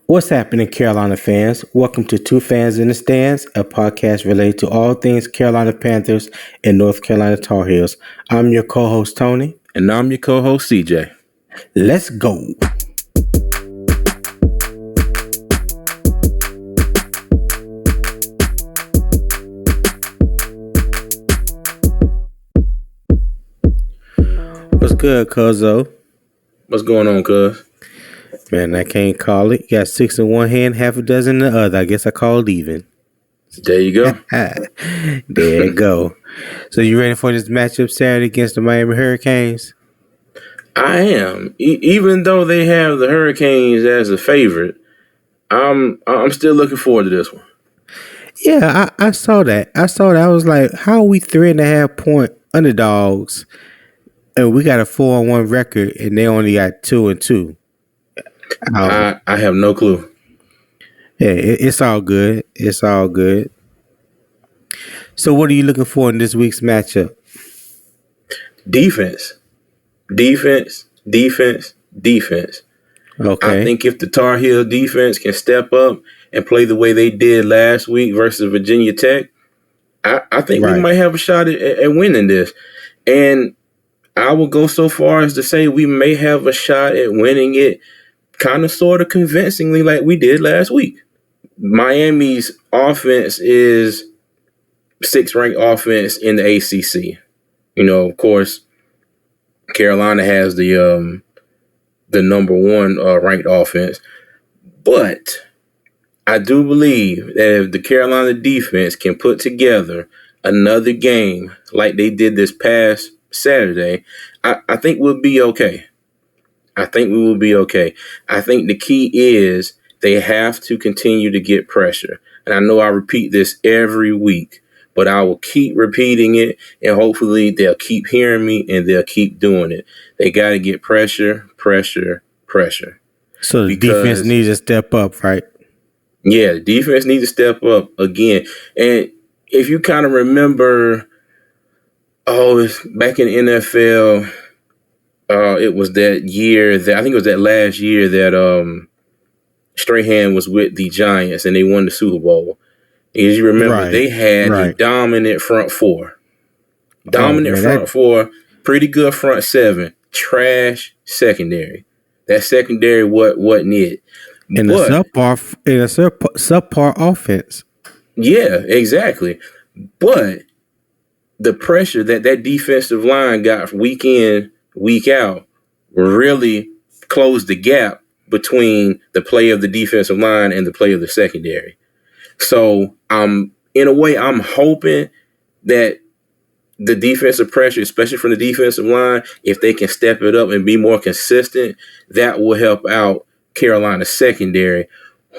What's happening, Carolina fans? Welcome to Two Fans in the Stands, a podcast related to all things Carolina Panthers and North Carolina Tar Heels. I'm your co-host, Tony. And I'm your co-host, CJ. Let's go. What's good, cuzzo? What's going on, cuz? Man, I can't call it. You got 6 in one hand, half a dozen in the other. I guess I called even. There you go. There you go. So you ready for this matchup Saturday against the Miami Hurricanes? I am. Even though they have the Hurricanes as a favorite, I'm still looking forward to this one. Yeah, I saw that. I was like, how are we 3.5 point underdogs and we got a 4-1 record and they only got 2-2? I have no clue. Yeah, it's all good. It's all good. So what are you looking for in this week's matchup? Defense. Okay. I think if the Tar Heel defense can step up and play the way they did last week versus Virginia Tech, I think we might have a shot at winning this. And I will go so far as to say we may have a shot at winning it kind of sort of convincingly like we did last week. Miami's offense is 6th ranked offense in the ACC. You know, of course, Carolina has the number 1 ranked offense. But I do believe that if the Carolina defense can put together another game like they did this past Saturday, I think we'll be okay. I think we will be okay. I think the key is they have to continue to get pressure. And I know I repeat this every week, but I will keep repeating it, and hopefully they'll keep hearing me and they'll keep doing it. They got to get pressure. So the defense needs to step up, right? Yeah, the defense needs to step up again. And if you kind of remember, back in the NFL, it was that year that I think it was that last year that Strahan was with the Giants and they won the Super Bowl. As you remember, they had a dominant front four. Front four, pretty good front 7, trash secondary. That secondary wasn't it. In a subpar offense. Yeah, exactly. But the pressure that defensive line got week in, week out really closed the gap between the play of the defensive line and the play of the secondary. So in a way, I'm hoping that the defensive pressure, especially from the defensive line, if they can step it up and be more consistent, that will help out Carolina's secondary,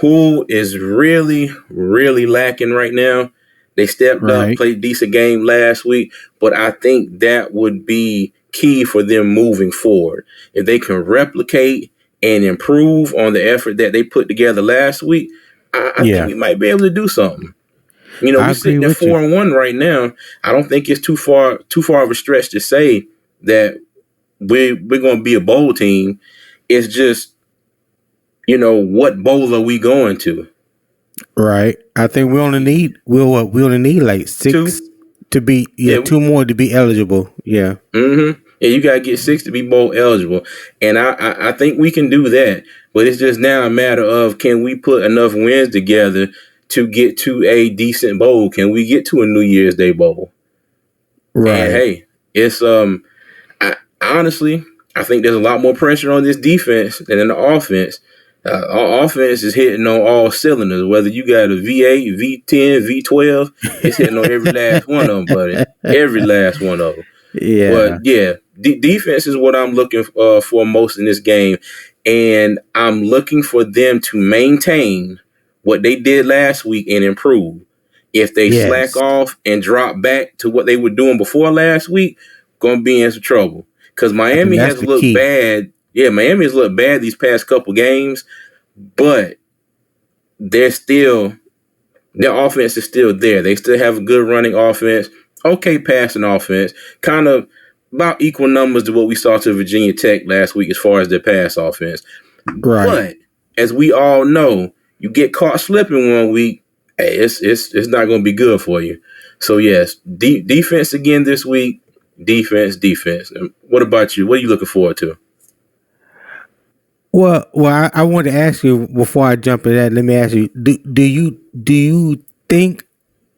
who is really, really lacking right now. They stepped up, played a decent game last week, but I think that would be key for them moving forward. If they can replicate and improve on the effort that they put together last week, I think we might be able to do something. You know, we're sitting at 4-1 right now. I don't think it's too far of a stretch to say that we're going to be a bowl team. It's just, you know, what bowl are we going to? Right. I think we only need like 6 to be 2 more to be eligible. Yeah. Mm-hmm. And you gotta get 6 to be bowl eligible. And I think we can do that. But it's just now a matter of, can we put enough wins together to get to a decent bowl? Can we get to a New Year's Day bowl? Right. And hey, it's honestly, I think there's a lot more pressure on this defense than in the offense. Our offense is hitting on all cylinders. Whether you got a V8, V10, V12, it's hitting on every last one of them, buddy. Every last one of them. Yeah. But yeah, defense is what I'm looking for most in this game. And I'm looking for them to maintain what they did last week and improve. If they slack off and drop back to what they were doing before last week, going to be in some trouble. Because Miami has looked bad. Yeah, Miami has looked bad these past couple games, but their offense is still there. They still have a good running offense, okay passing offense, kind of about equal numbers to what we saw to Virginia Tech last week as far as their pass offense. Right. as we all know, you get caught slipping one week, hey, it's not going to be good for you. So yes, defense again this week. Defense. What about you? What are you looking forward to? Well, I want to ask you before I jump into that. Let me ask you: do you think,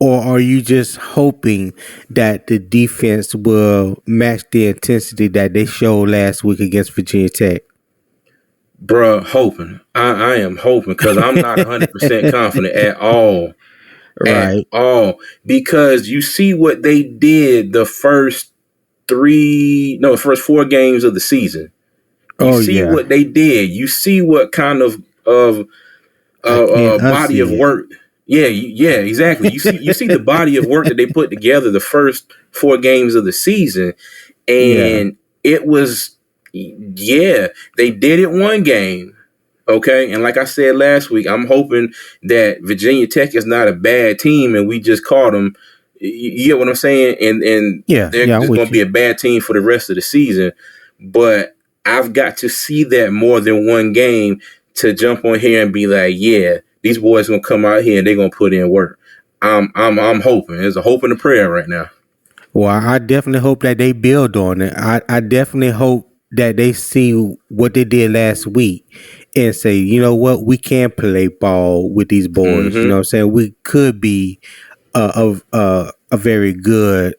or are you just hoping that the defense will match the intensity that they showed last week against Virginia Tech? Bruh, hoping. I am hoping because I'm not 100% confident at all. At Right. all. Because you see what they did the first 4 games of the season. You Oh see yeah, what they did. You see what kind I can't body of unsee work. Yeah, exactly. You see the body of work that they put together the first 4 games of the season, it. and it was, yeah, they did it one game. Okay. And like I said last week, I'm hoping that Virginia Tech is not a bad team and we just caught them. You get what I'm saying? And they're Yeah, I'm just going with to be you. a bad team for the rest of the season. But I've got to see that more than one game to jump on here and be like, yeah, these boys going to come out here and they're going to put in work. I'm hoping. There's a hope and a prayer right now. Well, I definitely hope that they build on it. I definitely hope that they see what they did last week and say, you know what, we can play ball with these boys. You know Mm-hmm. what I'm saying? We could be a very good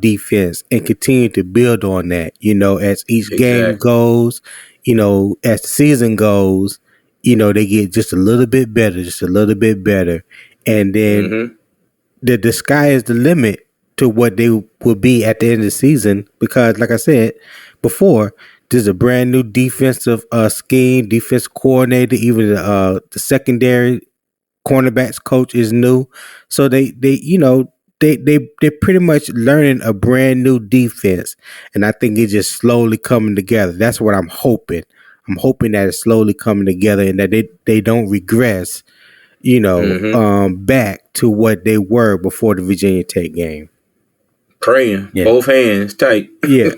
defense and continue to build on that. As each game Exactly. goes, as the season goes, they get just a little bit better, just a little bit better. And then Mm-hmm. the sky is the limit to what they will be at the end of the season because, like I said before, there's a brand new defensive scheme, defense coordinator, even the secondary cornerbacks coach is new, so they pretty much learning a brand new defense, and I think it's just slowly coming together. That's what I'm hoping. I'm hoping that it's slowly coming together and that they don't regress Mm-hmm. back to what they were before the Virginia Tech game. Praying. Yeah. Both hands tight. Yeah.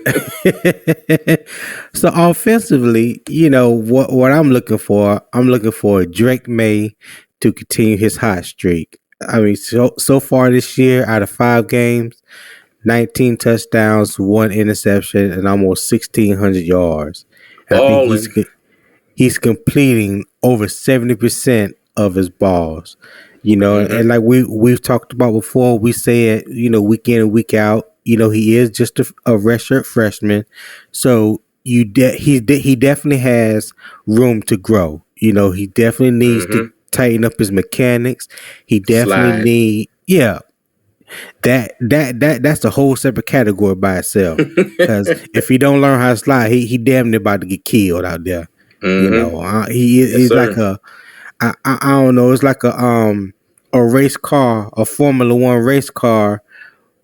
So offensively, what I'm looking for Drake May to continue his hot streak. I mean, so far this year, out of 5 games, 19 touchdowns, 1 interception, and almost 1,600 yards. And I think Balling. he's completing over 70% of his balls. And Mm-hmm. like we've talked about before, we say it, week in and week out. He is just a redshirt freshman, so he definitely has room to grow. He definitely needs to Mm-hmm. tighten up his mechanics. He definitely Slide. need, yeah, that's a whole separate category by itself. Because if he don't learn how to slide, he damn near about to get killed out there. Mm-hmm. Yes, He's like sir. I don't know. It's like a race car, a Formula One race car.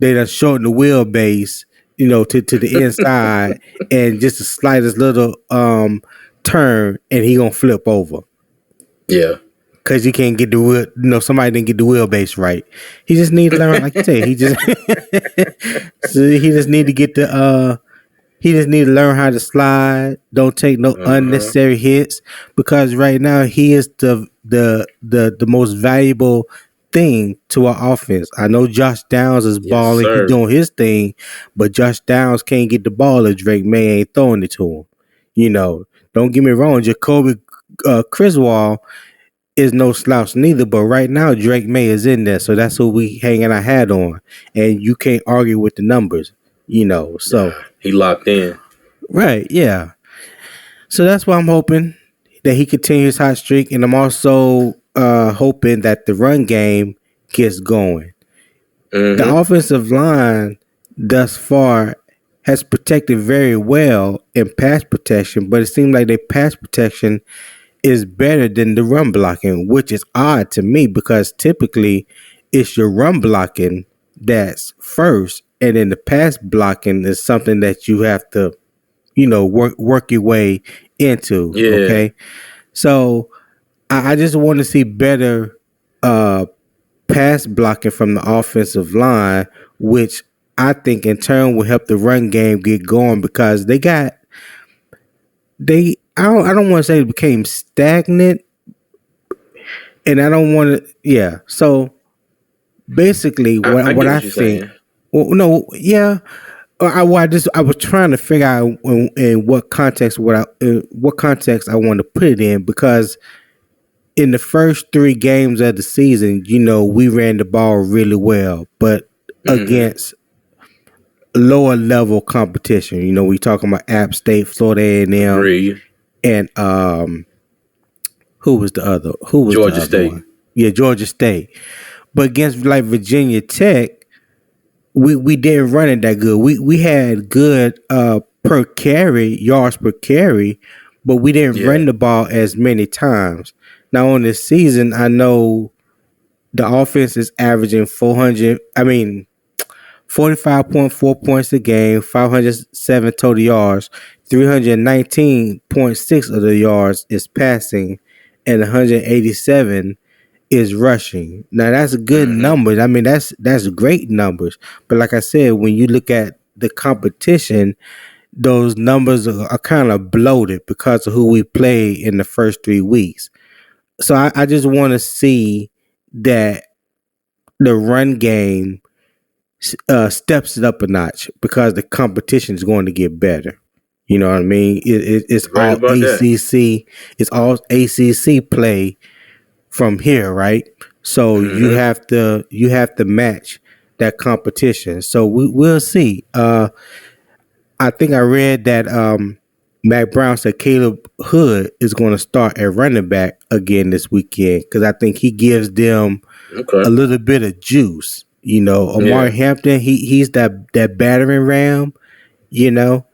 They done shorten the wheelbase, to the inside, and just the slightest little turn, and he gonna flip over Yeah. because you can't get the wheel. Somebody didn't get the wheelbase right. He just need to learn, like you say. He just so he just need to get the. He just need to learn how to slide. Don't take no Uh-huh. unnecessary hits because right now he is the most valuable thing to our offense. I know Josh Downs is Yes, balling, he sir. doing his thing, but Josh Downs can't get the ball if Drake May ain't throwing it to him. Don't get me wrong, Jacoby Criswell is no slouch neither, but right now Drake May is in there, so that's who we hanging our hat on, and you can't argue with the numbers. So. Nah, he locked in. Right, yeah. So that's why I'm hoping that he continues his hot streak, and I'm also hoping that the run game gets going. The Mm-hmm. offensive line thus far has protected very well in pass protection, but it seems like their pass protection is better than the run blocking, which is odd to me because typically it's your run blocking that's first, and then the pass blocking is something that you have to work your way into. Yeah. Okay, so I just want to see better uh, pass blocking from the offensive line, which I think in turn will help the run game get going because they got they. I don't want to say it became stagnant, and I don't want to. Yeah. So basically, I what get I what you're think. saying. Well, no, yeah. I was trying to figure out in what context I want to put it in, because in the first 3 games of the season, we ran the ball really well, but Hmm. against lower level competition. We talking about App State, Florida A&M, Agree. and who was the Georgia other State. one? Yeah, Georgia State. But against like Virginia Tech, we didn't run it that good. We had good per carry yards per carry, but we didn't Yeah. run the ball as many times. Now on this season, I know the offense is averaging 400. I mean, 45.4 points a game, 507 total yards, 319.6 of the yards is passing, and 187 is rushing. Now that's good Hmm. numbers. I mean, that's great numbers. But like I said, when you look at the competition, those numbers are kind of bloated because of who we play in the first 3 weeks. So I just want to see that the run game steps it up a notch, because the competition is going to get better. You know what I mean? It's You're right all about that. ACC. It's all ACC play from here, right? So Hmm. you have to match that competition. So we'll see. I think I read that Mac Brown said Caleb Hood is going to start at running back again this weekend, because I think he gives them a Okay. little bit of juice. Amari Yeah. Hampton, he's that battering ram, you know,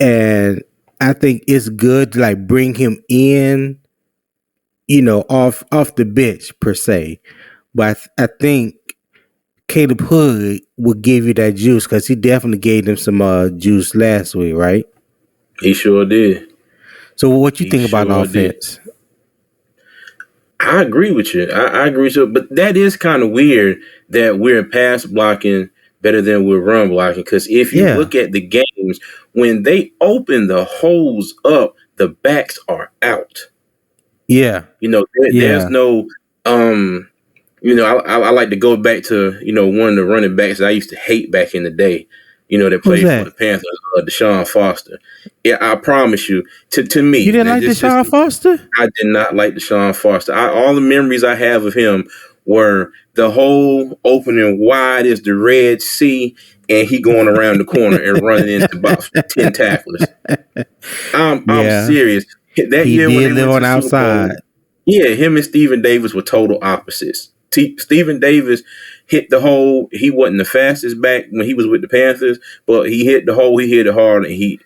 and I think it's good to like bring him in, off the bench per se. But I think Caleb Hood will give you that juice, because he definitely gave them some juice last week, right? He sure did. So what you He think about the sure did. offense? I agree with you. I agree with you. But that is kind of weird that we're pass blocking better than we're run blocking. Because if you Yeah, look at the games, when they open the holes up, the backs are out. yeah, There's yeah. no um I like to go back to, one of the running backs that I used to hate back in the day, that Who's played for the that? Panthers, Deshaun Foster. Yeah, I promise you, to You me, didn't now like this just Deshaun Foster? I did not like Deshaun Foster. All the memories I have of him were the whole opening wide as the Red Sea, and he going around the corner and running into about 10 tacklers. I'm Yeah, serious. That he year when did they live went to on the the Super Bowl, outside. yeah, him and Stephen Davis were total opposites. Stephen Davis hit the hole. He wasn't the fastest back when he was with the Panthers, but he hit the hole. He hit it hard, and he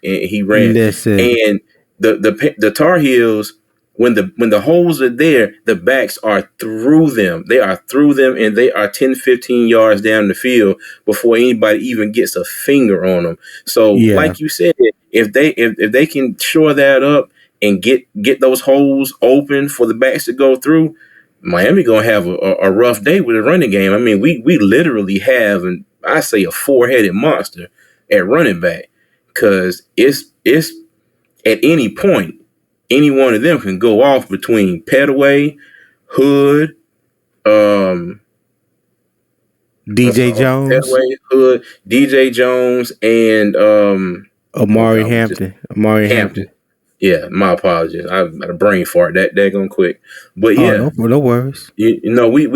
ran. Listen, And the Tar Heels, when the holes are there, the backs are through them. They are through them, and they are 10, 15 yards down the field before anybody even gets a finger on them. So, yeah, like you said, if they can shore that up and get those holes open for the backs to go through, Miami gonna have a rough day with a running game. I mean, we literally have, and I say, a 4-headed monster at running back, because it's at any point, any one of them can go off between Petaway, Hood, um, DJ Jones, Petaway, Hood, DJ Jones, and Amari I was just Hampton, Amari Hampton. Hampton. Yeah, my apologies. I had a brain fart that gonna quick. But Oh, yeah, no worries. we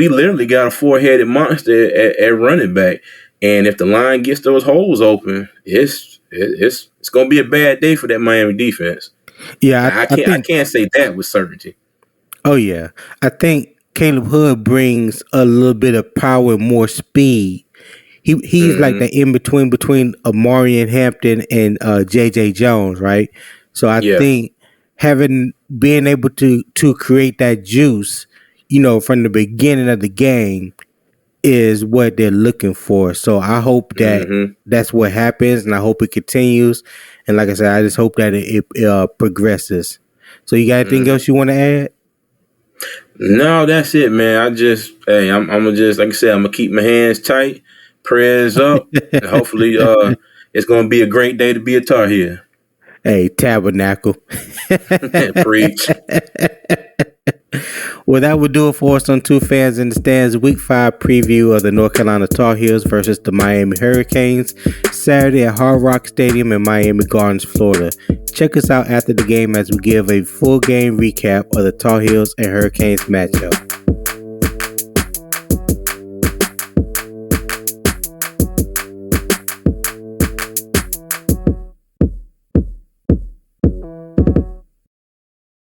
literally got a 4-headed monster at running back, and if the line gets those holes open, it's gonna be a bad day for that Miami defense. Yeah, Now, I I can't I think. can't say that with certainty. Oh yeah, I think Caleb Hood brings a little bit of power and more speed. He's like Hmm. the in between Amari and Hampton and JJ Jones, right? So I Yeah. think having being able to create that juice, from the beginning of the game is what they're looking for. So I hope that Hmm. that's what happens, and I hope it continues. And like I said, I just hope that it progresses. So you got anything Hmm. else you want to add? No, that's it, man. I'm gonna just, like I said, I'm gonna keep my hands tight, prayers up, and hopefully it's gonna be a great day to be a Tar Heel. Hey, Tabernacle. Preach. Well, that would do it for us on Two Fans in the Stands Week 5 preview of the North Carolina Tar Heels versus the Miami Hurricanes, Saturday at Hard Rock Stadium in Miami Gardens, Florida. Check us out after the game as we give a full game recap of the Tar Heels and Hurricanes matchup.